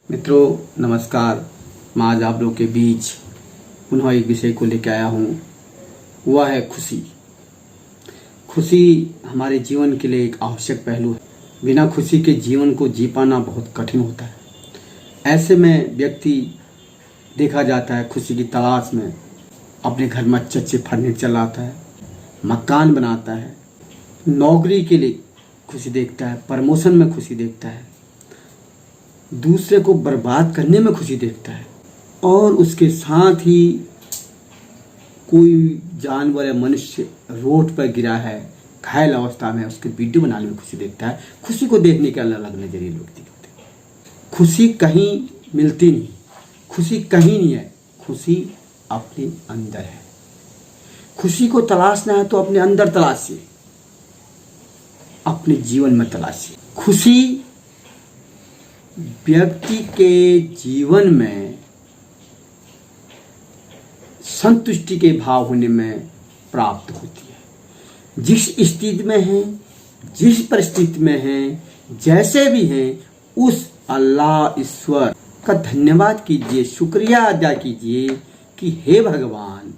मित्रों नमस्कार। मैं आज आप लोग के बीच पुनः एक विषय को लेकर आया हूँ। वह है खुशी। खुशी हमारे जीवन के लिए एक आवश्यक पहलू है। बिना खुशी के जीवन को जी पाना बहुत कठिन होता है। ऐसे में व्यक्ति देखा जाता है खुशी की तलाश में अपने घर में अच्छे अच्छे फर्नीचर चलाता है, मकान बनाता है, नौकरी के लिए खुशी देखता है, प्रमोशन में खुशी देखता है, दूसरे को बर्बाद करने में खुशी देखता है और उसके साथ ही कोई जानवर या मनुष्य रोड पर गिरा है घायल अवस्था में, उसके वीडियो बनाने में खुशी देखता है। खुशी को देखने के अलग अलग नजरिए लोग दिखते हैं। खुशी कहीं मिलती नहीं, खुशी कहीं नहीं है, खुशी अपने अंदर है। खुशी को तलाशना है तो अपने अंदर तलाशिए, अपने जीवन में तलाशिए। खुशी व्यक्ति के जीवन में संतुष्टि के भाव होने में प्राप्त होती है। जिस स्थिति में हैं, जिस परिस्थिति में हैं, जैसे भी हैं, उस अल्लाह ईश्वर का धन्यवाद कीजिए, शुक्रिया अदा कीजिए कि हे भगवान,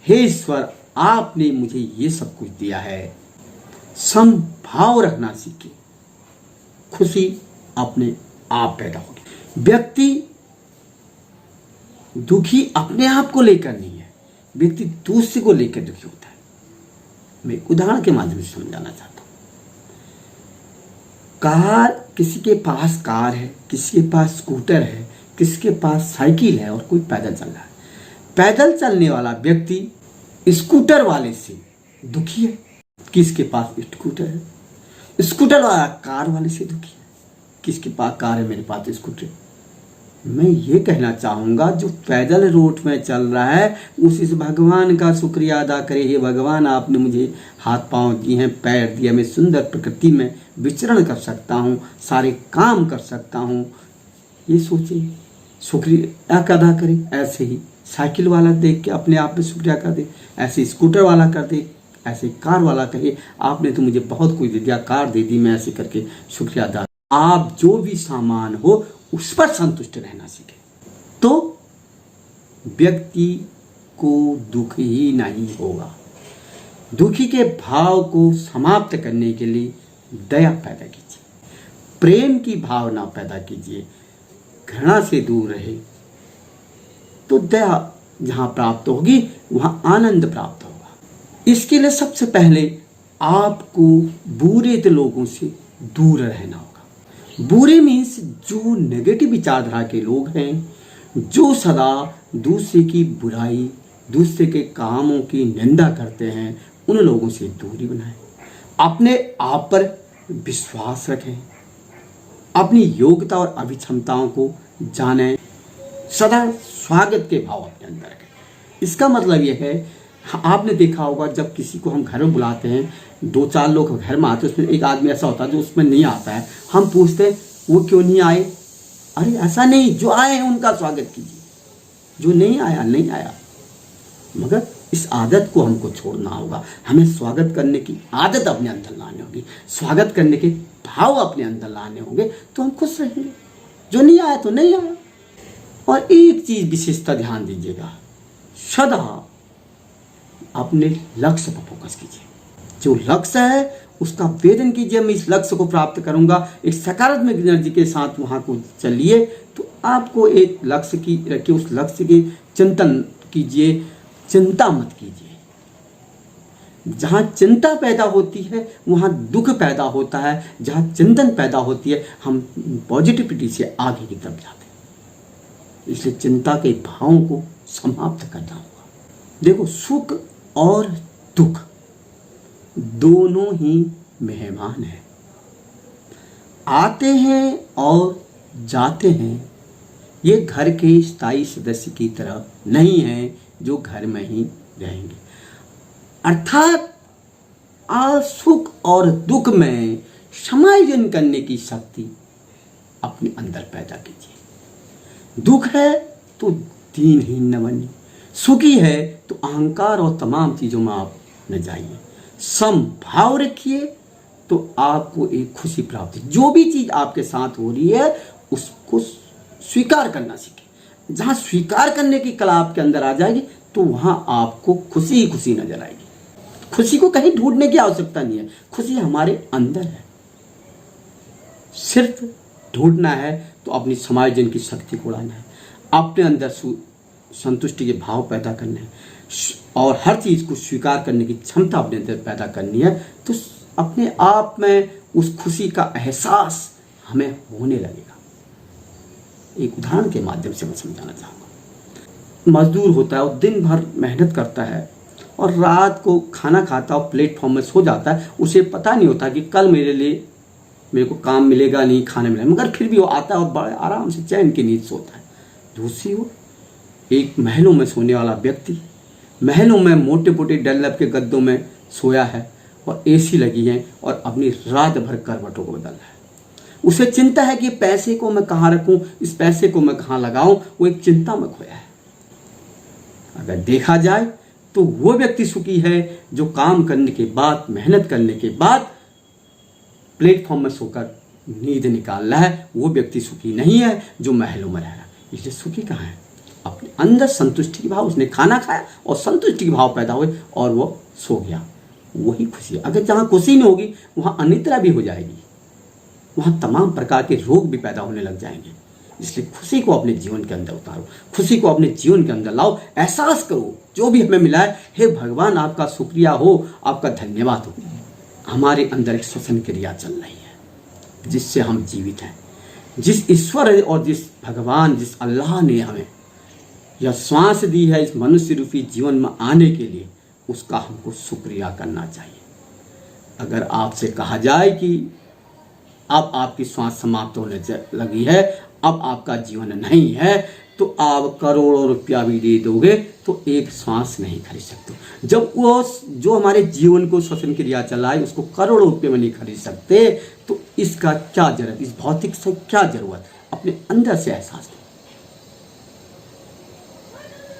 हे ईश्वर, आपने मुझे ये सब कुछ दिया है। समभाव रखना सीखिए। खुशी अपने आप पैदा होगी। व्यक्ति दुखी अपने आप को लेकर नहीं है, व्यक्ति दूसरे को लेकर दुखी होता है। मैं उदाहरण के माध्यम से समझाना चाहता हूं। किसी के पास कार है, किसी के पास स्कूटर है, किसी के पास साइकिल है और कोई पैदल चल रहा है। पैदल चलने वाला व्यक्ति स्कूटर वाले से दुखी है। किसके पास स्कूटर है, स्कूटर वाला कार वाले से दुखी है। किसके पास कार है, मेरे पास स्कूटर। मैं ये कहना चाहूँगा जो पैदल रोड में चल रहा है उस इस भगवान का शुक्रिया अदा करे। हे भगवान, आपने मुझे हाथ पांव दिए हैं, पैर दिए, मैं सुंदर प्रकृति में विचरण कर सकता हूँ, सारे काम कर सकता हूँ। ये सोचिए, शुक्रिया अदा करें। ऐसे ही साइकिल वाला देख के अपने आप में शुक्रिया कर दे, ऐसे स्कूटर वाला कर दे, ऐसे कार वाला कहे आपने तो मुझे बहुत कुछ दे दिया, कार दे दी, मैं ऐसे करके शुक्रिया अदा। आप जो भी सामान हो उस पर संतुष्ट रहना सीखें तो व्यक्ति को दुख ही नहीं होगा। दुखी के भाव को समाप्त करने के लिए दया पैदा कीजिए, प्रेम की भावना पैदा कीजिए, घृणा से दूर रहे तो दया जहां प्राप्त होगी वहां आनंद प्राप्त होगा। इसके लिए सबसे पहले आपको बुरे लोगों से दूर रहना होगा। बुरे मीन्स जो नेगेटिव विचारधारा के लोग हैं, जो सदा दूसरे की बुराई, दूसरे के कामों की निंदा करते हैं, उन लोगों से दूरी बनाएं। अपने आप पर विश्वास रखें, अपनी योग्यता और अभिक्षमताओं को जानें, सदा स्वागत के भाव अपने अंदर रखें। इसका मतलब यह है, आपने देखा होगा जब किसी को हम घर में बुलाते हैं, 2-4 लोग घर में आते हैं, उसमें एक आदमी ऐसा होता है जो उसमें नहीं आता है, हम पूछते हैं वो क्यों नहीं आए। अरे ऐसा नहीं, जो आए हैं उनका स्वागत कीजिए, जो नहीं आया नहीं आया। मगर इस आदत को हमको छोड़ना होगा। हमें स्वागत करने की आदत अपने अंदर लानी होगी, स्वागत करने के भाव अपने अंदर लाने होंगे तो हम खुश रहेंगे। जो नहीं आया तो नहीं आया। और एक चीज विशेषता ध्यान दीजिएगा, सदा अपने लक्ष्य पर फोकस कीजिए। जो लक्ष्य है उसका वेदन कीजिए, मैं इस लक्ष्य को प्राप्त करूंगा। एक सकारात्मक एनर्जी के साथ वहां को चलिए तो आपको एक लक्ष्य की रखिए, उस लक्ष्य के चिंतन कीजिए, चिंता मत कीजिए। जहां चिंता पैदा होती है वहां दुख पैदा होता है, जहां चिंतन पैदा होती है हम पॉजिटिविटी से आगे की तरफ जाते हैं। इसलिए चिंता के भावों को समाप्त करना होगा। देखो, सुख और दुख दोनों ही मेहमान हैं, आते हैं और जाते हैं। ये घर के स्थायी सदस्य की तरह नहीं है जो घर में ही रहेंगे। अर्थात सुख और दुख में समायोजन करने की शक्ति अपने अंदर पैदा कीजिए। दुख है तो दीनहीन न बनिए, सुखी है तो अहंकार और तमाम चीजों में आप न जाइए। समभाव रखिए तो आपको एक खुशी प्राप्त। जो भी चीज आपके साथ हो रही है उसको स्वीकार करना सीखें। जहाँ स्वीकार करने की कला आपके अंदर आ जाएगी तो वहाँ आपको खुशी ही खुशी नजर आएगी। खुशी को कहीं ढूंढने की आवश्यकता नहीं है, खुशी हमारे अंदर है। सिर्फ ढूंढना है तो अपनी समायोजन की शक्ति को उड़ाना है, अपने अंदर संतुष्टि के भाव पैदा करने हैं और हर चीज को स्वीकार करने की क्षमता अपने अंदर पैदा करनी है। तो अपने आप में उस खुशी का एहसास हमें होने लगेगा। एक उदाहरण के माध्यम से मैं समझाना चाहूँगा। मजदूर होता है और दिन भर मेहनत करता है और रात को खाना खाता और प्लेटफॉर्म में सो जाता है। उसे पता नहीं होता कि कल मेरे को काम मिलेगा नहीं, खाना मिलेगा, मगर फिर भी वो आता है और बड़े आराम से चैन की नींद सोता है। दूसरी ओर एक महलों में सोने वाला व्यक्ति महलों में मोटे मोटे डल्लब के गद्दों में सोया है और एसी लगी है और अपनी रात भर करवटों को बदल रहा है। उसे चिंता है कि पैसे को मैं कहाँ रखूं, इस पैसे को मैं कहाँ लगाऊं, वो एक चिंता में खोया है। अगर देखा जाए तो वो व्यक्ति सुखी है जो काम करने के बाद, मेहनत करने के बाद प्लेटफॉर्म में सोकर नींद निकाल रहा है। वो व्यक्ति सुखी नहीं है जो महलों में रह रहा है। इसलिए सुखी कहाँ है? अपने अंदर संतुष्टि के भाव, उसने खाना खाया और संतुष्टि के भाव पैदा हुए और वो सो गया, वही खुशी है। अगर जहाँ खुशी नहीं होगी वहाँ अनिद्रा भी हो जाएगी, वहाँ तमाम प्रकार के रोग भी पैदा होने लग जाएंगे। इसलिए खुशी को अपने जीवन के अंदर उतारो, खुशी को अपने जीवन के अंदर लाओ, एहसास करो जो भी हमें मिला है, हे भगवान आपका शुक्रिया हो, आपका धन्यवाद हो। हमारे अंदर एक श्वसन क्रिया चल रही है जिससे हम जीवित हैं। जिस ईश्वर और जिस भगवान, जिस अल्लाह ने हमें यह श्वास दी है इस मनुष्य रूपी जीवन में आने के लिए, उसका हमको शुक्रिया करना चाहिए। अगर आपसे कहा जाए कि अब आपकी श्वास समाप्त होने लगी है, अब आपका जीवन नहीं है, तो आप करोड़ों रुपया भी दे दोगे तो एक श्वास नहीं खरीद सकते। जब वो जो हमारे जीवन को श्वसन क्रिया चलाए उसको करोड़ों रुपये में नहीं खरीद सकते, तो इसका क्या जरूरत, इस भौतिक से क्या जरूरत? अपने अंदर से एहसास करो।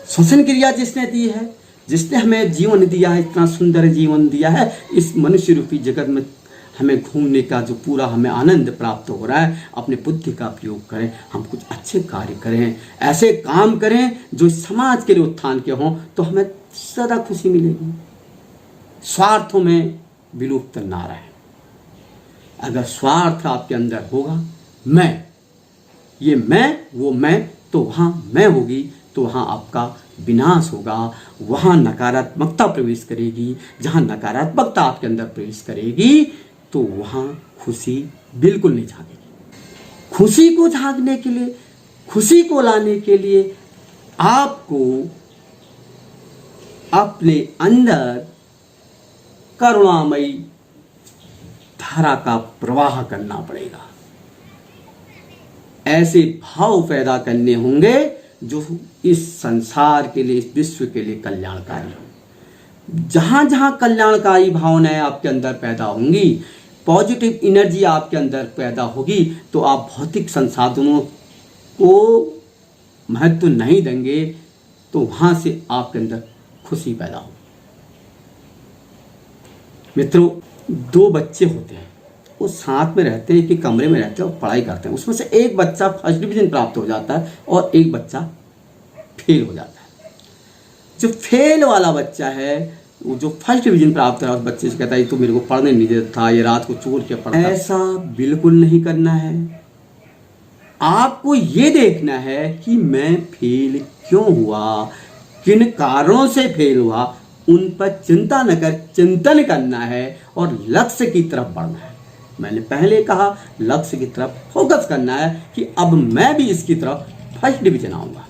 श्वसन क्रिया जिसने दी है, जिसने हमें जीवन दिया है, इतना सुंदर जीवन दिया है, इस मनुष्य रूपी जगत में हमें घूमने का जो पूरा हमें आनंद प्राप्त हो रहा है, अपने बुद्धि का प्रयोग करें, हम कुछ अच्छे कार्य करें, ऐसे काम करें जो समाज के लिए उत्थान के हों, तो हमें सदा खुशी मिलेगी। स्वार्थों में विलुप्त ना रहें। अगर स्वार्थ आपके अंदर होगा, मैं, ये मैं, वो मैं, तो वहाँ मैं होगी, तो वहाँ आपका विनाश होगा, वहाँ नकारात्मकता प्रवेश करेगी। जहाँ नकारात्मकता आपके अंदर प्रवेश करेगी तो वहाँ खुशी बिल्कुल नहीं झांकेगी। खुशी को झांकने के लिए, खुशी को लाने के लिए आपको अपने अंदर करुणामयी धारा का प्रवाह करना पड़ेगा। ऐसे भाव पैदा करने होंगे जो इस संसार के लिए, इस विश्व के लिए कल्याणकारी हो। जहां जहां कल्याणकारी भावनाएं आपके अंदर पैदा होंगी, पॉजिटिव एनर्जी आपके अंदर पैदा होगी, तो आप भौतिक संसाधनों को महत्व नहीं देंगे, तो वहां से आपके अंदर खुशी पैदा हो। मित्रों, दो बच्चे होते हैं, वो साथ में रहते हैं, कि कमरे में रहते हैं और पढ़ाई करते हैं। उसमें से एक बच्चा फर्स्ट डिवीजन प्राप्त हो जाता है और एक बच्चा फेल हो जाता है। जो फेल वाला बच्चा है, वो जो फर्स्ट डिवीजन प्राप्त करा, उस बच्चे से कहता है तो मेरे को पढ़ने नहीं देता था, ये रात को चोर के पढ़ता। ऐसा बिल्कुल नहीं करना है। आपको ये देखना है कि मैं फेल क्यों हुआ, किन कारणों से फेल हुआ, उन पर चिंता न कर, चिंतन करना है और लक्ष्य की तरफ बढ़ना है। मैंने पहले कहा, लक्ष्य की तरफ फोकस करना है कि अब मैं भी इसकी तरफ फर्स्ट डिवीजन आऊंगा।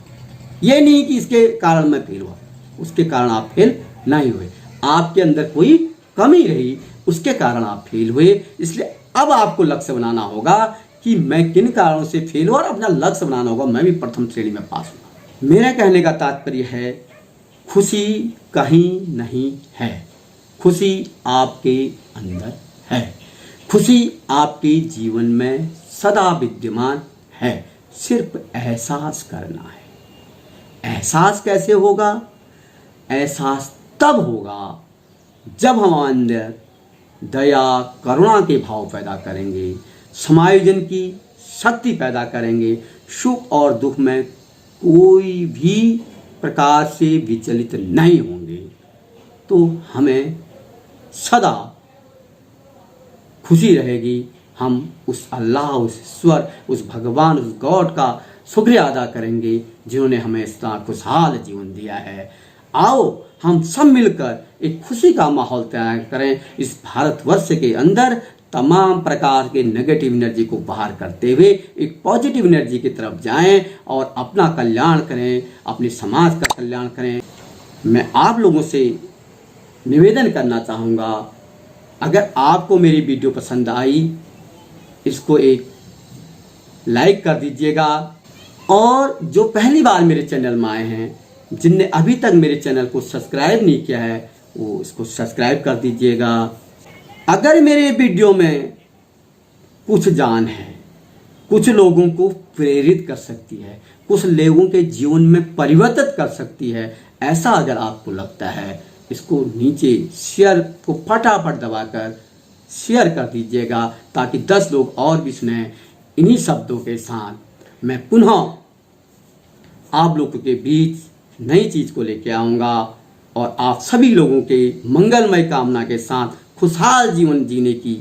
ये नहीं कि इसके कारण मैं फेल हुआ, उसके कारण आप फेल नहीं हुए। आपके अंदर कोई कमी रही, उसके कारण आप फेल हुए। इसलिए अब आपको लक्ष्य बनाना होगा कि मैं किन कारणों से फेल हुआ और अपना लक्ष्य बनाना होगा, मैं भी प्रथम श्रेणी में पास हूँ। मेरा कहने का तात्पर्य है, खुशी कहीं नहीं है, खुशी आपके अंदर है। खुशी आपके जीवन में सदा विद्यमान है, सिर्फ एहसास करना है। एहसास कैसे होगा? एहसास तब होगा जब हम अंदर दया, करुणा के भाव पैदा करेंगे, समायोजन की शक्ति पैदा करेंगे, सुख और दुख में कोई भी प्रकार से विचलित नहीं होंगे, तो हमें सदा खुशी रहेगी। हम उस अल्लाह, उस ईश्वर, उस भगवान, उस गॉड का शुक्रिया अदा करेंगे जिन्होंने हमें इतना खुशहाल जीवन दिया है। आओ हम सब मिलकर एक खुशी का माहौल तैयार करें। इस भारतवर्ष के अंदर तमाम प्रकार के नेगेटिव एनर्जी को बाहर करते हुए एक पॉजिटिव एनर्जी की तरफ जाएं और अपना कल्याण करें, अपने समाज का कल्याण करें। मैं आप लोगों से निवेदन करना चाहूँगा, अगर आपको मेरी वीडियो पसंद आई, इसको एक लाइक कर दीजिएगा, और जो पहली बार मेरे चैनल में आए हैं, जिनने अभी तक मेरे चैनल को सब्सक्राइब नहीं किया है, वो इसको सब्सक्राइब कर दीजिएगा। अगर मेरे वीडियो में कुछ जान है, कुछ लोगों को प्रेरित कर सकती है, कुछ लोगों के जीवन में परिवर्तित कर सकती है, ऐसा अगर आपको लगता है, इसको नीचे शेयर को फटाफट दबाकर शेयर कर दीजिएगा, ताकि 10 लोग और भी सुने। इन्हीं शब्दों के साथ मैं पुनः आप लोगों के बीच नई चीज को लेके आऊँगा, और आप सभी लोगों के मंगलमय कामना के साथ खुशहाल जीवन जीने की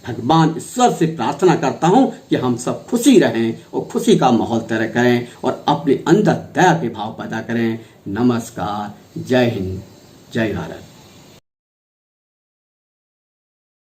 भगवान ईश्वर से प्रार्थना करता हूँ कि हम सब खुशी रहें और खुशी का माहौल तैयार करें और अपने अंदर दया के भाव पैदा करें। नमस्कार, जय हिंद, जय भारत।